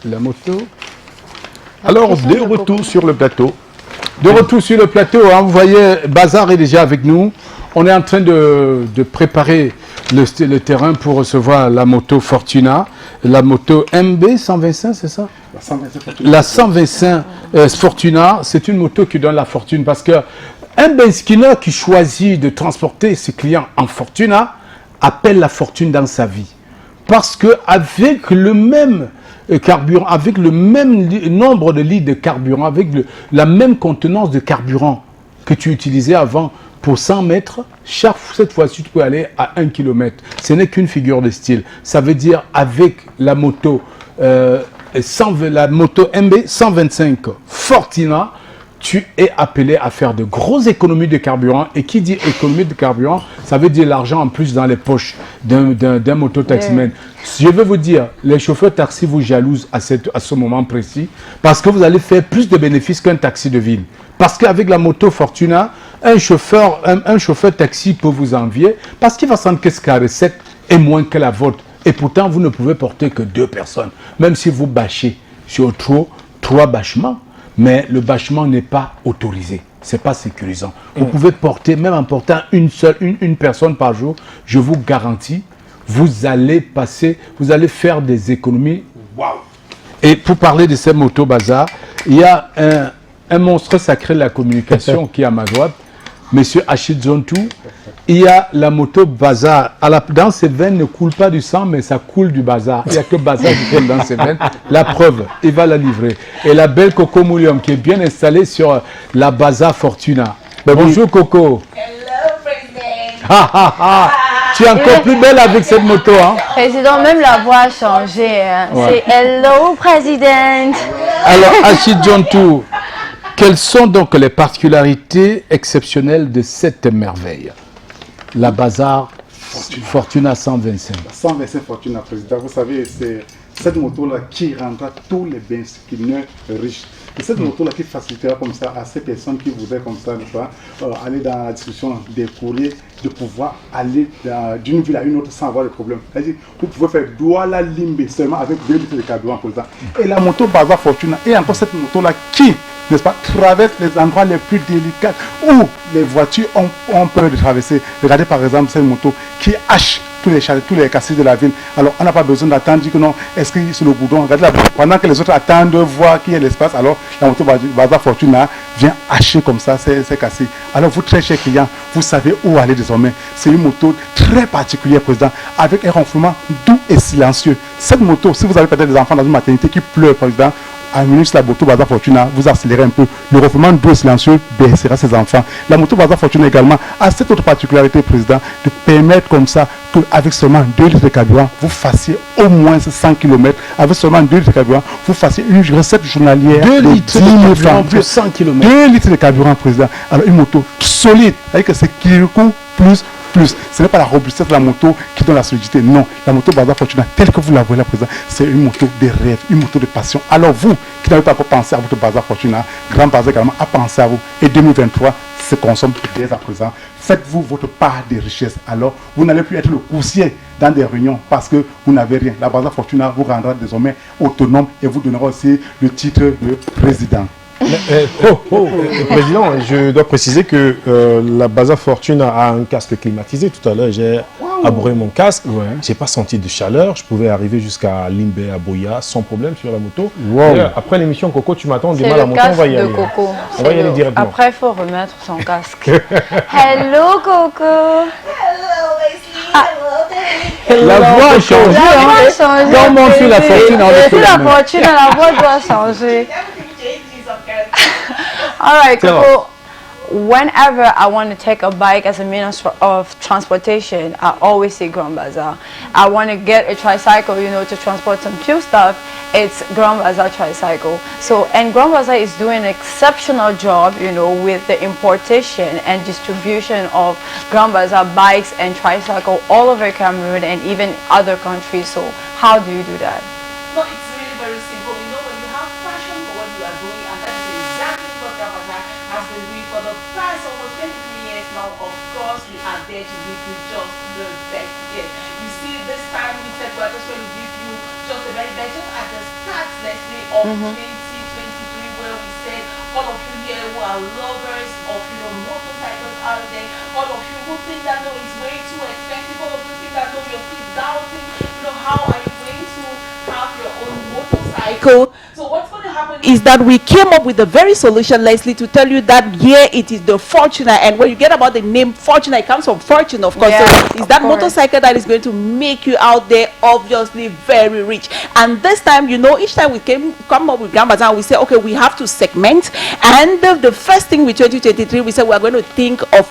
La moto. Alors, de retour sur le plateau. Vous voyez, Bazar est déjà avec nous. On est en train de préparer le terrain pour recevoir la moto Fortuna, la moto MB 125, c'est ça? La 125 Fortuna, c'est une moto qui donne la fortune parce que un benskiner qui choisit de transporter ses clients en Fortuna appelle la fortune dans sa vie. Parce qu'avec le même carburant, avec le même nombre de litres de carburant, avec la même contenance de carburant que tu utilisais avant pour 100 mètres, cette fois-ci tu peux aller à 1 km. Ce n'est qu'une figure de style. Ça veut dire avec la moto, la moto MB 125 Fortuna, tu es appelé à faire de grosses économies de carburant. Et qui dit économie de carburant, ça veut dire l'argent en plus dans les poches d'un moto-taximan. Je veux vous dire, les chauffeurs taxi vous jalousent à ce moment précis parce que vous allez faire plus de bénéfices qu'un taxi de ville. Parce qu'avec la moto Fortuna, un chauffeur taxi peut vous envier parce qu'il va sentir que sa recette est moins que la vôtre. Et pourtant, vous ne pouvez porter que 2 personnes. Même si vous bâchez sur 3 bâchements. Mais le bâchement n'est pas autorisé. Ce n'est pas sécurisant. Vous pouvez porter, même en portant une personne par jour, je vous garantis, vous allez faire des économies. Wow. Et pour parler de ces motos bazar, il y a un monstre sacré de la communication qui est à ma droite, Monsieur Achid Zontou. Il y a la moto bazar. Dans ses veines ne coule pas du sang, mais ça coule du bazar. Il n'y a que bazar qui coule dans ses veines. La preuve, il va la livrer. Et la belle Coco Moulium qui est bien installée sur la bazar Fortuna. Bonjour Coco. Hello, Président. Tu es encore plus belle avec cette moto. Hein? Président, même la voix a changé. Hein. Ouais. C'est Hello, Président. Alors, Achid Zontou, quelles sont donc les particularités exceptionnelles de cette merveille? La bazar Fortuna 125. 125 Fortuna, Président. Vous savez, c'est cette moto-là qui rendra tous les benzineurs riches. Et cette moto-là qui facilitera comme ça à ces personnes qui voudraient comme ça, aller dans la discussion des courriers, de pouvoir aller d'une ville à une autre sans avoir de problème. C'est-à-dire, vous pouvez faire Douala Limbe seulement avec 2 litres de carburant, Président. Et la moto Bazar Fortuna est encore cette moto-là qui, n'est-ce pas, traverse les endroits les plus délicats où les voitures ont peur de traverser. Regardez par exemple cette moto qui hache tous les cassis de la ville. Alors on n'a pas besoin d'attendre, dire que non, est-ce que sur le boudon, regardez là, pendant que les autres attendent de voir qui est l'espace, alors la moto Bazar Fortuna vient hacher comme ça ces cassis. Alors vous, très chers clients, vous savez où aller désormais. C'est une moto très particulière, Président, avec un ronflement doux et silencieux. Cette moto, si vous avez peut-être des enfants dans une maternité qui pleurent, Président, à minute la moto Bazar Fortuna, vous accélérez un peu. Le ronflement doux et silencieux baissera ses enfants. La moto Bazar Fortuna également a cette autre particularité, Président, de permettre comme ça qu'avec seulement 2 litres de carburant, vous fassiez au moins 100 km. Avec seulement 2 litres de carburant, vous fassiez une recette journalière 2 litres de carburant plus 100 km. 2 litres de carburant, Président. Alors une moto solide, avec que c'est Kirikou plus. Ce n'est pas la robustesse de la moto qui donne la solidité. Non, la moto Bazar Fortuna, telle que vous la voyez là, Président, c'est une moto de rêve, une moto de passion. Alors vous, qui n'avez pas encore pensé à votre Bazar Fortuna, Grand Bazar également a pensé à vous. Et 2023 se consomme dès à présent. Faites-vous votre part de richesse. Alors, vous n'allez plus être le coursier dans des réunions parce que vous n'avez rien. La Bazar Fortuna vous rendra désormais autonome et vous donnera aussi le titre de président. Président, je dois préciser que la Bazar Fortuna a un casque climatisé. Tout à l'heure, j'ai abordé mon casque. Ouais. Je n'ai pas senti de chaleur. Je pouvais arriver jusqu'à Limbe, à Boya, sans problème sur la moto. Wow. Après l'émission, Coco, tu m'attends. Dis-moi la moto, on va y aller. Coco. On va y aller directement. Après, il faut remettre son casque. Hello, Coco. Hello, la voix a changé. La voix a changé. Quand on monte sur la Fortuna, la voix doit changer. All right, Coco. Whenever I want to take a bike as a means of transportation, I always say Grand Bazar. I want to get a tricycle, you know, to transport some few stuff. It's Grand Bazar tricycle. So, and Grand Bazar is doing an exceptional job, you know, with the importation and distribution of Grand Bazar bikes and tricycle all over Cameroon and even other countries. So, how do you do that? No, it's really very simple. You know, when you have passion for what you are doing, and that is exactly what Grand Bazar has been doing for the past almost 23 years now. Of course, we are there to give you just the best gift. You see, this time we said we're just going to give you just a of 2023, where we said all of you here who are lovers of motorcycles out there, all of you who think that no, it's way too expensive, all of you think that no, you're still doubting, how are you going to have your own motorcycle? So what's going to happen is that we came up with the very solution, Leslie, to tell you that yeah, it is the Fortuner, and when you get about the name Fortuner, it comes from fortune, of course. Yeah, so it's that motorcycle that is going to make you out there obviously very rich. And this time, each time we come up with Grand Bazaar, we say, okay, we have to segment. And the first thing with 2023, we said we're going to think of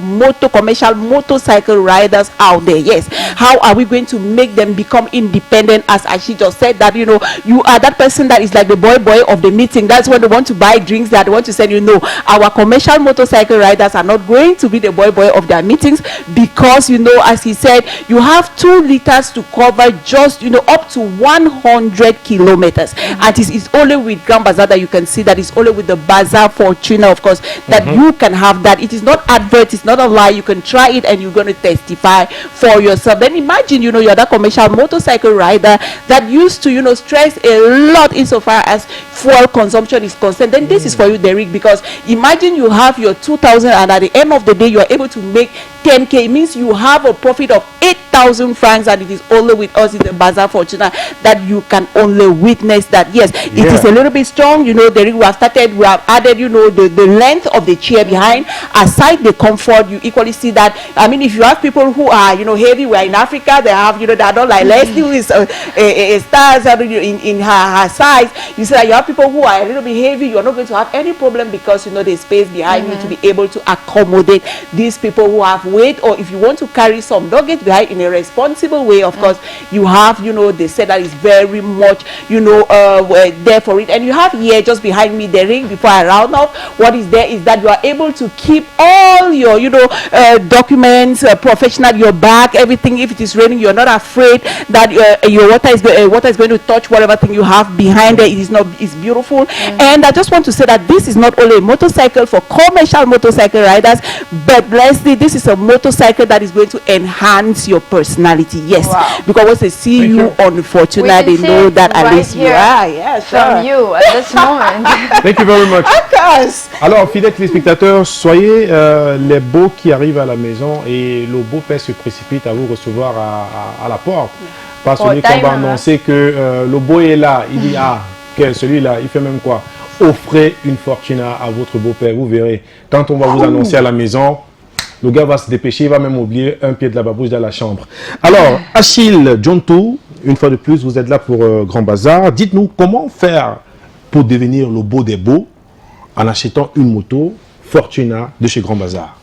commercial motorcycle riders out there. Yes, how are we going to make them become independent? As she just said, that you are that person that is like the boy of the meeting. That's when they want to buy drinks, that they want to say, our commercial motorcycle riders are not going to be the boy of their meetings, because as he said, you have 2 liters to cover just up to 100 kilometers. And it's only with Grand Bazaar that you can see that. It's only with the Bazaar Fortuner, of course, that you can have that. It is not advert, it's not a lie. You can try it and you're going to testify for yourself. Then imagine you're that commercial motorcycle rider that used to stress a lot insofar as fuel consumption is concerned. Then this is for you, Derek, because imagine you have your 2,000 and at the end of the day you're able to make 10k. It means you have a profit of 8,000 francs, and it is only with us in the Bazaar Fortuner that you can only witness that. Yes, it is a little bit strong. Derek, we have added the length of the chair behind. Aside the comfort, you equally see that. I mean, if you have people who are heavy, we're in Africa, they have they are not like Leslie, who is a star in her size. You see that you have people who are a little bit heavy. You're not going to have any problem, because the space behind you to be able to accommodate these people who have weight, or if you want to carry some luggage behind in a responsible way, of course, you have they said that is very much there for it. And you have here just behind me, the ring, before I round off, what is there is that you are able to keep all your documents, professional, your bag, everything. If it is raining, you're not afraid that your water is going to touch whatever thing you have behind it. It's beautiful. And I just want to say that this is not only a motorcycle for commercial motorcycle riders, but Leslie, this is a motorcycle that is going to enhance your personality. Yes, because once they see you on the Fortuner, they know that at least you are. Yes, from you at this moment. Thank you very much. Of course. Alors, fidèles téléspectateurs, soyez les beaux qui arrivent à la maison, et le beau-père se précipite à vous recevoir à la porte. Pas celui qu'on va annoncer que le beau est là. Il dit, celui-là, il fait même quoi? Offrez une Fortuner à votre beau-père, vous verrez. Quand on va vous annoncer à la maison, le gars va se dépêcher, il va même oublier un pied de la babouche dans la chambre. Alors, Achille Djontou, une fois de plus, vous êtes là pour Grand Bazaar. Dites-nous comment faire pour devenir le beau des beaux en achetant une moto Fortuner de chez Grand Bazaar.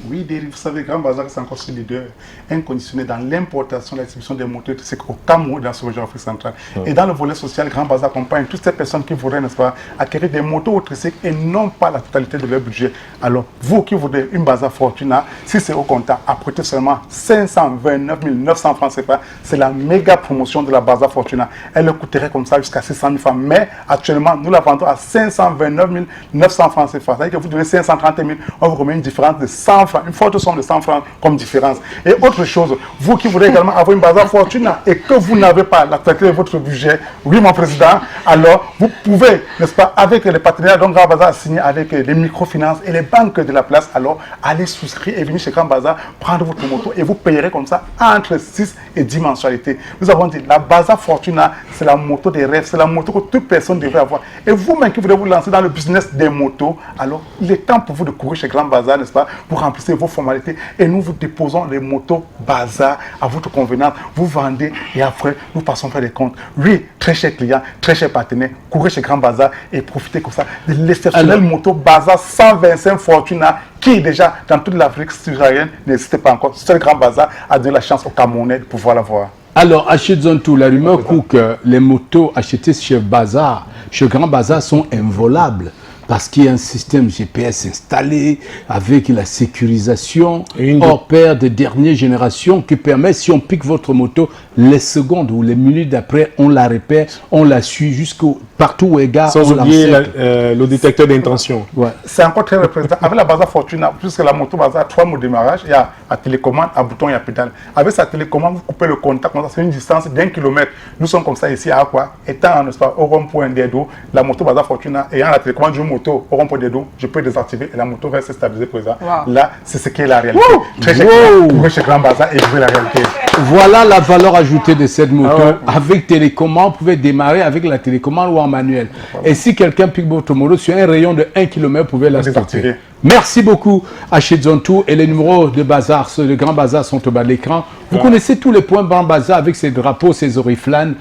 Oui, vous savez, Grand Bazaar, c'est encore ce leader inconditionné dans l'importation et la distribution des moteurs au Cameroun, dans ce région Afrique centrale. Et dans le volet social, Grand Bazaar accompagne toutes ces personnes qui voudraient, n'est-ce pas, acquérir des motos ou tricycles et non pas la totalité de leur budget. Alors, vous qui voudrez une Bazaar Fortuner, si c'est au comptant, apportez seulement 529 900 francs CFA. C'est la méga promotion de la Bazaar Fortuner. Elle le coûterait comme ça jusqu'à 600 000 francs. Mais actuellement, nous la vendons à 529 900 francs CFA. C'est-à-dire que vous donnez 530 000, on vous remet une différence de 100 francs. Une forte somme de 100 francs comme différence. Et autre chose, vous qui voulez également avoir une Bazaar Fortuner et que vous n'avez pas la totalité de votre budget, oui mon président, alors vous pouvez, n'est-ce pas, avec les partenaires dont Grand Bazaar a signé avec les microfinances et les banques de la place, alors allez souscrire et venir chez Grand Bazaar, prendre votre moto et vous payerez comme ça entre 6 et 10 mensualités. Nous avons dit, la Bazaar Fortuner, c'est la moto des rêves, c'est la moto que toute personne devrait avoir. Et vous-même qui voulez vous lancer dans le business des motos, alors il est temps pour vous de courir chez Grand Bazaar, n'est-ce pas, pour remplir vos formalités, et nous vous déposons les motos Bazaar à votre convenance. Vous vendez et après nous passons faire des comptes. Oui, très cher client, très cher partenaire, courez chez Grand Bazaar et profitez comme ça de l'exceptionnelle moto Bazaar 125 Fortuner qui est déjà dans toute l'Afrique subsaharienne. N'hésitez pas encore, seul Grand Bazaar a donné la chance aux Camerounais de pouvoir l'avoir. Alors, Achille Djontou, la rumeur court que les motos achetées chez Grand Bazaar sont involables. parce qu'il y a un système GPS installé avec la sécurisation Et une hors pair de dernière génération qui permet, si on pique votre moto, les secondes ou les minutes d'après, on la repère, on la suit jusqu'au partout où elle gare. Sans on oublier l'accepte. le détecteur d'intention. Ouais. C'est encore très représentant. Avec la Baza Fortuna, puisque la moto Baza a 3 modes de démarrage, il y a la télécommande, un bouton, il y a pédale. Avec sa télécommande, vous coupez le contact, c'est une distance d'1 kilomètre. Nous sommes comme ça ici à Aqua, étant n'est-ce pas, au rond-point d'Edo, la moto Baza Fortuna, ayant la télécommande d'une moto au rond-point d'Edo, je peux désactiver et la moto reste stabilisée présent. Wow. Là, c'est ce qui est la réalité. Wow. Très Wow. chez Grand Baza et jouer la réalité. Voilà la valeur ajoutée de cette moto. Ah ouais. Avec télécommande, vous pouvez démarrer avec la télécommande ou en manuel. Et si quelqu'un pique votre moto sur un rayon de 1 km, vous pouvez la stopper. Désactiver. Merci beaucoup à chez Zontou. Et les numéros de bazar, ceux de Grand Bazar sont au bas de l'écran. Vous connaissez tous les points Grand Bazar avec ces drapeaux, ces oriflanes.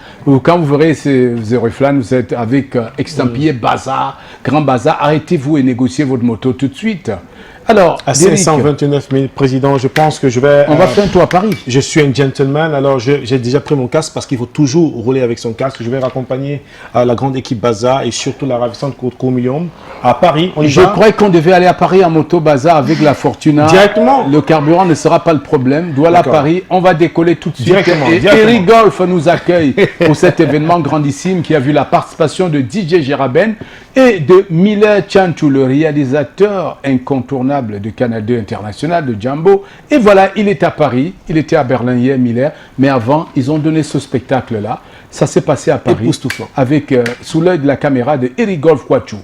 Quand vous verrez ces oriflanes, vous êtes avec extampillé Bazar, Grand Bazar. Arrêtez-vous et négociez votre moto tout de suite. Alors, À Derrick, 529 000, président, je pense que je vais... on va faire un tour à Paris. Je suis un gentleman, alors j'ai déjà pris mon casque parce qu'il faut toujours rouler avec son casque. Je vais raccompagner la grande équipe Baza et surtout la ravissante Courmillon à Paris. On y Je va. crois qu'on devait aller à Paris en moto Bazar avec la Fortuna. Directement. Le carburant ne sera pas le problème. Douala à D'accord. Paris, on va décoller tout de suite. Directement, Et directement. Eric Golf nous accueille pour cet événement grandissime qui a vu la participation de DJ Geraben et de Miller Chanchou, le réalisateur incontournable de Canal 2 International, de Jumbo. Et voilà, il est à Paris. Il était à Berlin hier, Miller. Mais avant, ils ont donné ce spectacle-là. Ça s'est passé à Paris Époustouflant. avec, sous l'œil de la caméra de Eric Golf Quachou.